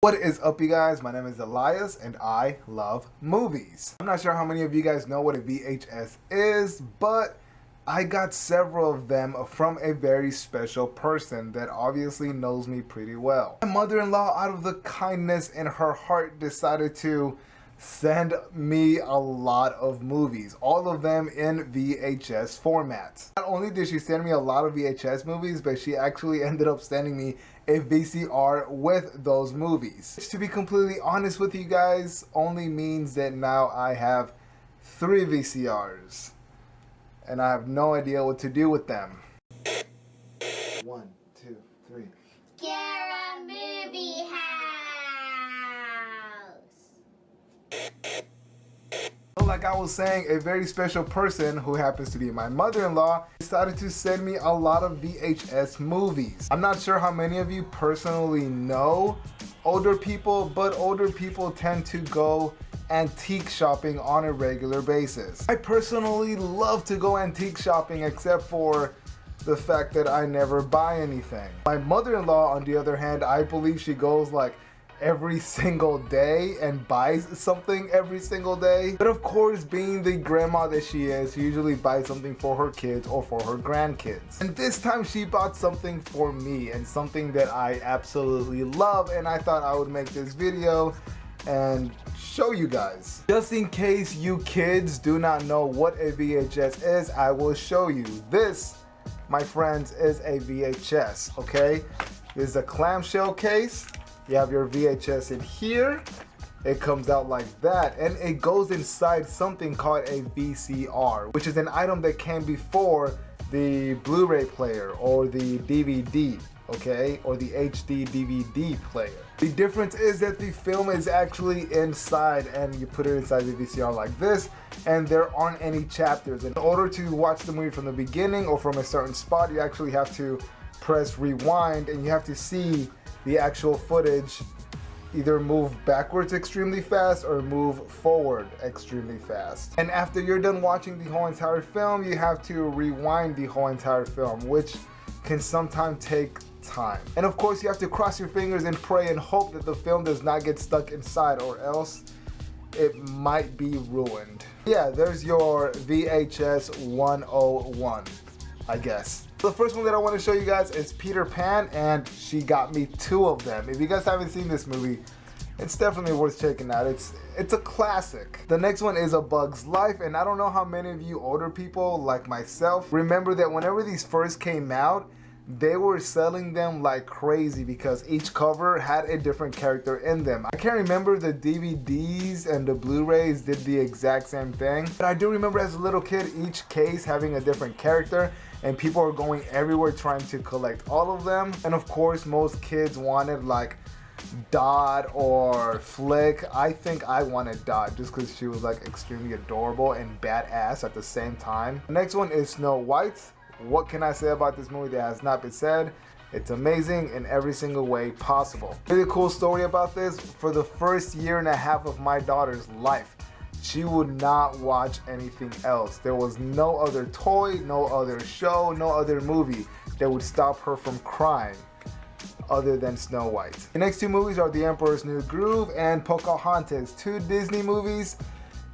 What is up, you guys? My name is Elias and I love movies. I'm not sure how many of you guys know what a VHS is, but I got several of them from a very special person that obviously knows me pretty well. My mother-in-law, out of the kindness in her heart, decided to send me a lot of movies, all of them in VHS formats. Not only did she send me a lot of VHS movies, but she actually ended up sending me a VCR with those movies. Which, to be completely honest with you guys, only means that now I have 3 VCRs and I have no idea what to do with them. 1, 2, 3. Guerra Movie House! Like I was saying, a very special person who happens to be my mother-in-law decided to send me a lot of VHS movies. I'm not sure how many of you personally know older people, but older people tend to go antique shopping on a regular basis. I personally love to go antique shopping, except for the fact that I never buy anything. My mother-in-law, on the other hand, I believe she goes like every single day and buys something every single day. But of course, being the grandma that she is, she usually buys something for her kids or for her grandkids. And this time she bought something for me, and something that I absolutely love, and I thought I would make this video and show you guys. Just in case you kids do not know what a VHS is, I will show you. This, my friends, is a VHS, okay? This is a clamshell case. You have your VHS in here. It comes out like that, and it goes inside something called a VCR, which is an item that came before the Blu-ray player or the DVD, okay, or the HD DVD player. The difference is that the film is actually inside, and you put it inside the VCR like this, and there aren't any chapters. In order to watch the movie from the beginning or from a certain spot, you actually have to press rewind, and you have to see the actual footage either move backwards extremely fast or move forward extremely fast. And after you're done watching the whole entire film, you have to rewind the whole entire film, which can sometimes take time. And of course, you have to cross your fingers and pray and hope that the film does not get stuck inside, or else it might be ruined. Yeah, there's your VHS 101, I guess. The first one that I want to show you guys is Peter Pan, and she got me 2 of them. If you guys haven't seen this movie, it's definitely worth checking out. It's a classic. The next one is A Bug's Life, and I don't know how many of you older people like myself remember that whenever these first came out, they were selling them like crazy because each cover had a different character in them. I can't remember the DVDs and the Blu-rays did the exact same thing, but I do remember as a little kid each case having a different character, and people are going everywhere trying to collect all of them. And of course, most kids wanted like Dot or Flick. I think I wanted Dot just because she was like extremely adorable and badass at the same time. The next one is Snow White. What can I say about this movie that has not been said? It's amazing in every single way possible. Really cool story about this. For the first 1.5 years of my daughter's life, she would not watch anything else. There was no other toy, no other show, no other movie that would stop her from crying other than Snow White. The next 2 movies are The Emperor's New Groove and Pocahontas, 2 Disney movies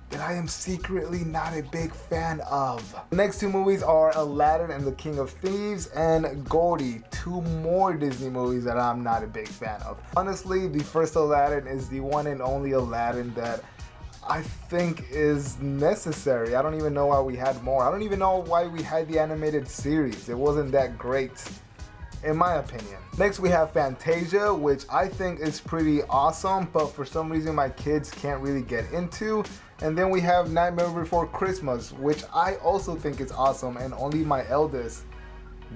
that I am secretly not a big fan of. The next 2 movies are Aladdin and the King of Thieves and Goldie, 2 more Disney movies that I'm not a big fan of. Honestly, the first Aladdin is the one and only Aladdin that I think is necessary. I don't even know why we had more. I don't even know why we had the animated series. It wasn't that great, in my opinion. Next we have Fantasia, which I think is pretty awesome, but for some reason my kids can't really get into. And then we have Nightmare Before Christmas, which I also think is awesome and only my eldest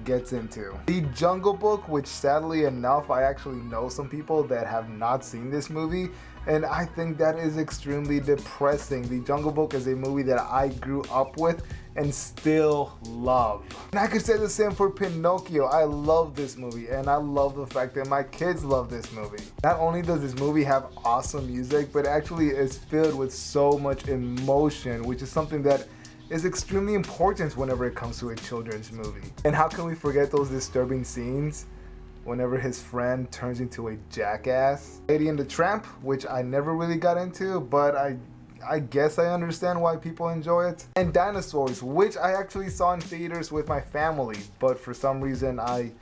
gets into. The Jungle Book, which sadly enough I actually know some people that have not seen this movie, and I think that is extremely depressing. The Jungle Book is a movie that I grew up with and still love. And I could say the same for Pinocchio. I love this movie, and I love the fact that my kids love this movie. Not only does this movie have awesome music, but actually is filled with so much emotion, which is something that is extremely important whenever it comes to a children's movie. And how can we forget those disturbing scenes whenever his friend turns into a jackass. Lady and the Tramp, which I never really got into, but I guess I understand why people enjoy it. And Dinosaurs, which I actually saw in theaters with my family, but for some reason I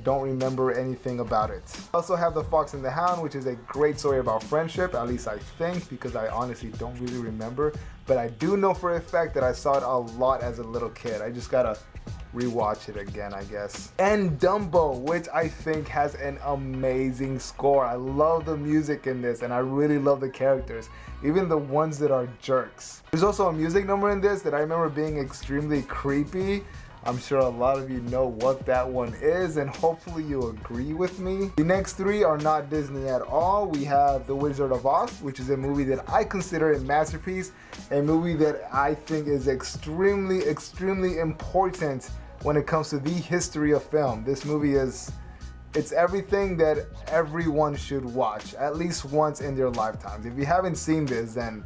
don't remember anything about it. I also have The Fox and the Hound, which is a great story about friendship, at least I think, because I honestly don't really remember. But I do know for a fact that I saw it a lot as a little kid. I just gotta rewatch it again, I guess. And Dumbo, which I think has an amazing score. I love the music in this, and I really love the characters, even the ones that are jerks. There's also a music number in this that I remember being extremely creepy. I'm sure a lot of you know what that one is, and hopefully you agree with me. The next three are not Disney at all. We have The Wizard of Oz, which is a movie that I consider a masterpiece, a movie that I think is extremely important when it comes to the history of film. This movie it's everything that everyone should watch at least once in their lifetimes. If you haven't seen this, then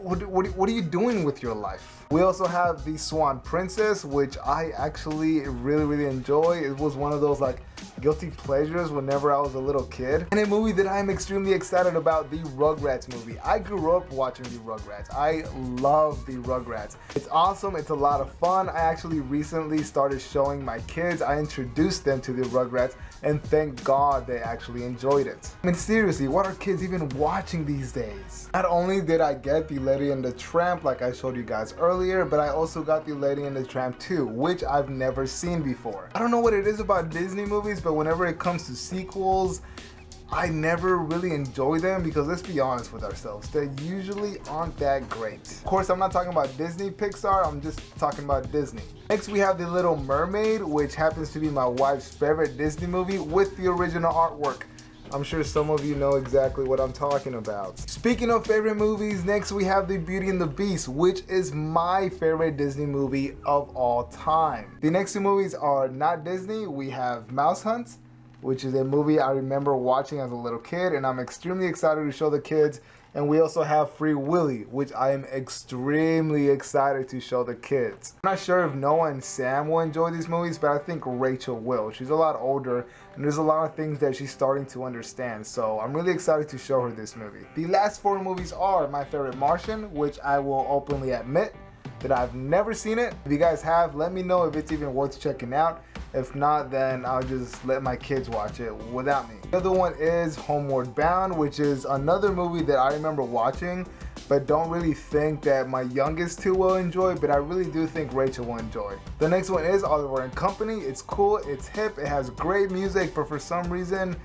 what are you doing with your life? We also have The Swan Princess, which I actually really enjoy. It was one of those like guilty pleasures whenever I was a little kid. And a movie that I'm extremely excited about, the Rugrats movie. I grew up watching the Rugrats. I love the Rugrats. It's awesome, it's a lot of fun. I actually recently started showing my kids. I introduced them to the Rugrats, and thank God they actually enjoyed it. I mean, seriously, what are kids even watching these days? Not only did I get the Lady and the Tramp like I showed you guys earlier, but I also got the Lady and the Tramp 2, which I've never seen before. I don't know what it is about Disney movies, but whenever it comes to sequels, I never really enjoy them because, let's be honest with ourselves, they usually aren't that great. Of course, I'm not talking about Disney Pixar, I'm just talking about Disney. Next, we have The Little Mermaid, which happens to be my wife's favorite Disney movie with the original artwork. I'm sure some of you know exactly what I'm talking about. Speaking of favorite movies, next we have The Beauty and the Beast, which is my favorite Disney movie of all time. The next two movies are not Disney. We have Mouse Hunt, which is a movie I remember watching as a little kid, and I'm extremely excited to show the kids. And we also have Free Willy, which I am extremely excited to show the kids. I'm not sure if Noah and Sam will enjoy these movies, but I think Rachel will. She's a lot older, and there's a lot of things that she's starting to understand, so I'm really excited to show her this movie. The last four movies are My Favorite Martian, which I will openly admit that I've never seen it. If you guys have, let me know if it's even worth checking out. If not, then I'll just let my kids watch it without me. The other one is Homeward Bound, which is another movie that I remember watching, but don't really think that my youngest two will enjoy, but I really do think Rachel will enjoy. The next one is Oliver and Company. It's cool, it's hip, it has great music, but for some reason,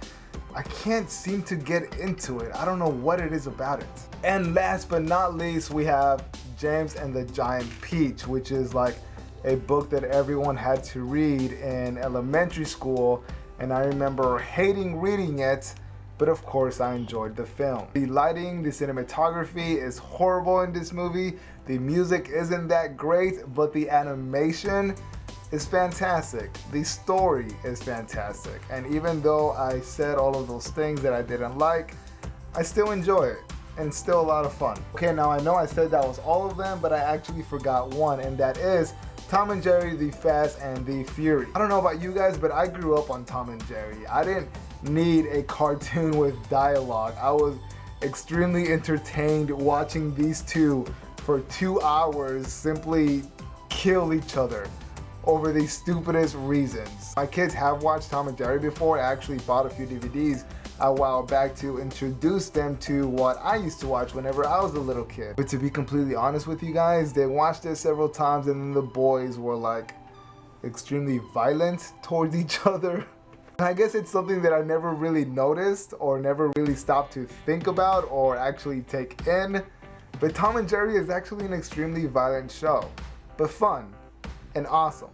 I can't seem to get into it. I don't know what it is about it. And last but not least, we have James and the Giant Peach, which is like a book that everyone had to read in elementary school, and I remember hating reading it, but of course I enjoyed the film. The lighting, the cinematography is horrible in this movie. The music isn't that great, but the animation is fantastic. The story is fantastic. And even though I said all of those things that I didn't like, I still enjoy it. And still a lot of fun. Okay, now I know I said that was all of them, but I actually forgot one, and that is Tom and Jerry, The Fast and the Fury. I don't know about you guys, but I grew up on Tom and Jerry. I didn't need a cartoon with dialogue. I was extremely entertained watching these two for 2 hours simply kill each other over the stupidest reasons. My kids have watched Tom and Jerry before. I actually bought a few DVDs a while back to introduce them to what I used to watch whenever I was a little kid. But to be completely honest with you guys, they watched it several times, and then the boys were like extremely violent towards each other. And I guess it's something that I never really noticed or never really stopped to think about or actually take in. But Tom and Jerry is actually an extremely violent show, but fun and awesome.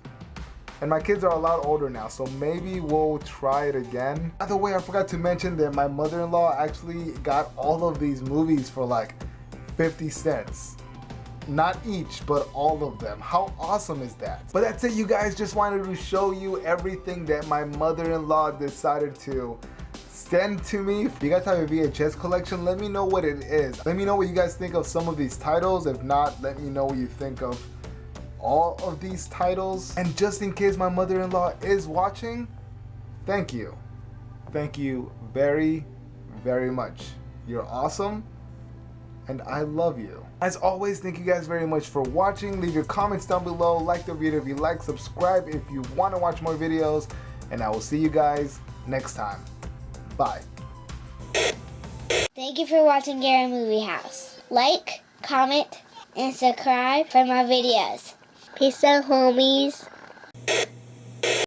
And my kids are a lot older now, so maybe we'll try it again. By the way, I forgot to mention that my mother-in-law actually got all of these movies for like 50 cents. Not each, but all of them. How awesome is that? But that's it, you guys. Just wanted to show you everything that my mother-in-law decided to send to me. If you guys have a VHS collection, let me know what it is. Let me know what you guys think of some of these titles. If not, let me know what you think of all of these titles. And just in case my mother-in-law is watching, thank you. Thank you very, very much. You're awesome, and I love you. As always, thank you guys very much for watching. Leave your comments down below. Like the video if you like. Subscribe if you want to watch more videos. And I will see you guys next time. Bye. Thank you for watching Guerra Movie House. Like, comment, and subscribe for more videos. Peace out, homies.